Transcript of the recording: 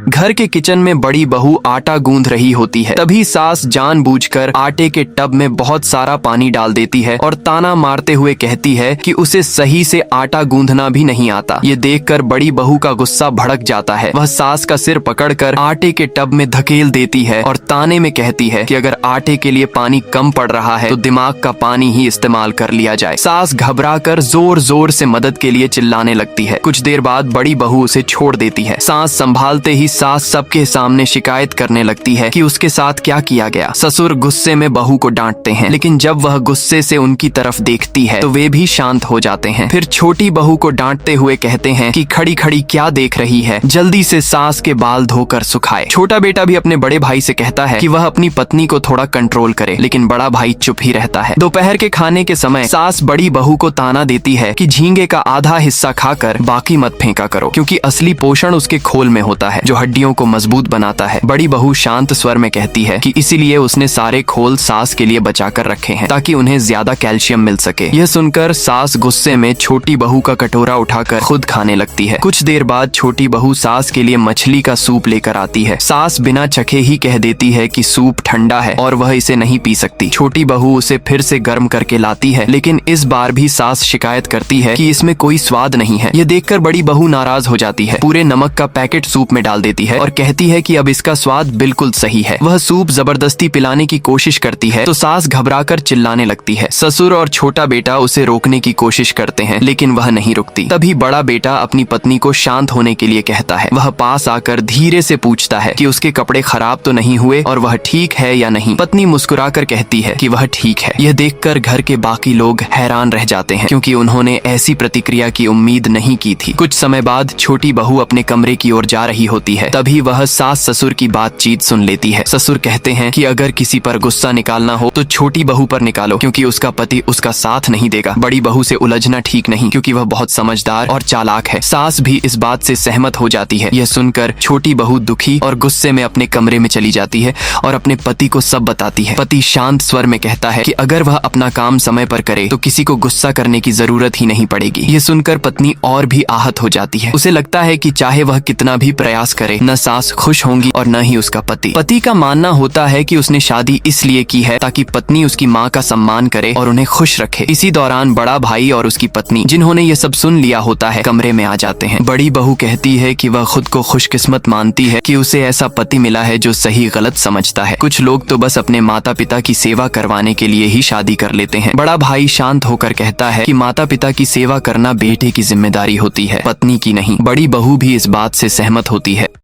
घर के किचन में बड़ी बहू आटा गूंथ रही होती है। तभी सास जानबूझकर आटे के टब में बहुत सारा पानी डाल देती है और ताना मारते हुए कहती है कि उसे सही से आटा गूंथना भी नहीं आता। ये देखकर बड़ी बहू का गुस्सा भड़क जाता है। वह सास का सिर पकड़कर आटे के टब में धकेल देती है और ताने में कहती है कि अगर आटे के लिए पानी कम पड़ रहा है तो दिमाग का पानी ही इस्तेमाल कर लिया जाए। सास घबराकर जोर जोर से मदद के लिए चिल्लाने लगती है। कुछ देर बाद बड़ी बहू उसे छोड़ देती है। सांस संभालते ही सास सबके सामने शिकायत करने लगती है कि उसके साथ क्या किया गया। ससुर गुस्से में बहू को डांटते हैं, लेकिन जब वह गुस्से से उनकी तरफ देखती है तो वे भी शांत हो जाते हैं। फिर छोटी बहू को डांटते हुए कहते हैं कि खड़ी खड़ी क्या देख रही है, जल्दी से सास के बाल धोकर सुखाए। छोटा बेटा भी अपने बड़े भाई से कहता है कि वह अपनी पत्नी को थोड़ा कंट्रोल करे, लेकिन बड़ा भाई चुप ही रहता है। दोपहर के खाने के समय सास बड़ी बहू को ताना देती है कि झींगे का आधा हिस्सा खाकर बाकी मत फेंका करो, क्योंकि असली पोषण उसके खोल में होता है जो हड्डियों को मजबूत बनाता है। बड़ी बहू शांत स्वर में कहती है कि इसीलिए उसने सारे खोल सास के लिए बचाकर रखे हैं ताकि उन्हें ज्यादा कैल्शियम मिल सके। यह सुनकर सास गुस्से में छोटी बहू का कटोरा उठाकर खुद खाने लगती है। कुछ देर बाद छोटी बहू सास के लिए मछली का सूप लेकर आती है। सास बिना चखे ही कह देती है कि सूप ठंडा है और वह इसे नहीं पी सकती। छोटी बहू उसे फिर से गर्म करके लाती है, लेकिन इस बार भी सास शिकायत करती है कि इसमें कोई स्वाद नहीं है। यह देखकर बड़ी बहू नाराज हो जाती है, पूरे नमक का पैकेट सूप में डाल देती है और कहती है कि अब इसका स्वाद बिल्कुल सही है। वह सूप जबरदस्ती पिलाने की कोशिश करती है तो सास घबराकर चिल्लाने लगती है। ससुर और छोटा बेटा उसे रोकने की कोशिश करते हैं, लेकिन वह नहीं रुकती। तभी बड़ा बेटा अपनी पत्नी को शांत होने के लिए कहता है। वह पास आकर धीरे से पूछता है कि उसके कपड़े खराब तो नहीं हुए और वह ठीक है या नहीं। पत्नी मुस्कुराकर कहती है कि वह ठीक है। यह देखकर घर के बाकी लोग हैरान रह जाते हैं, क्योंकि उन्होंने ऐसी प्रतिक्रिया की उम्मीद नहीं की थी। कुछ समय बाद छोटी बहू अपने कमरे की ओर जा रही होती है। तभी वह सास ससुर की बातचीत सुन लेती है। ससुर कहते हैं कि अगर किसी पर गुस्सा निकालना हो तो छोटी बहू पर निकालो, क्योंकि उसका पति उसका साथ नहीं देगा। बड़ी बहू से उलझना ठीक नहीं, क्योंकि वह बहुत समझदार और चालाक है। सास भी इस बात से सहमत हो जाती है। यह सुनकर छोटी बहू दुखी और गुस्से में अपने कमरे में चली जाती है और अपने पति को सब बताती है। पति शांत स्वर में कहता है कि अगर वह अपना काम समय पर करे तो किसी को गुस्सा करने की जरूरत ही नहीं पड़ेगी। यह सुनकर पत्नी और भी आहत हो जाती है। उसे लगता है कि चाहे वह कितना भी प्रयास करे, न सास खुश होंगी और न ही उसका पति। पति का मानना होता है कि उसने शादी इसलिए की है ताकि पत्नी उसकी माँ का सम्मान करे और उन्हें खुश रखे। इसी दौरान बड़ा भाई और उसकी पत्नी, जिन्होंने ये सब सुन लिया होता है, कमरे में आ जाते हैं। बड़ी बहू कहती है कि वह खुद को खुशकिस्मत मानती है कि उसे ऐसा पति मिला है जो सही गलत समझता है। कुछ लोग तो बस अपने माता पिता की सेवा करवाने के लिए ही शादी कर लेते हैं। बड़ा भाई शांत होकर कहता है कि माता पिता की सेवा करना बेटे की जिम्मेदारी होती है, पत्नी की नहीं। बड़ी बहू भी इस बात से सहमत होती है।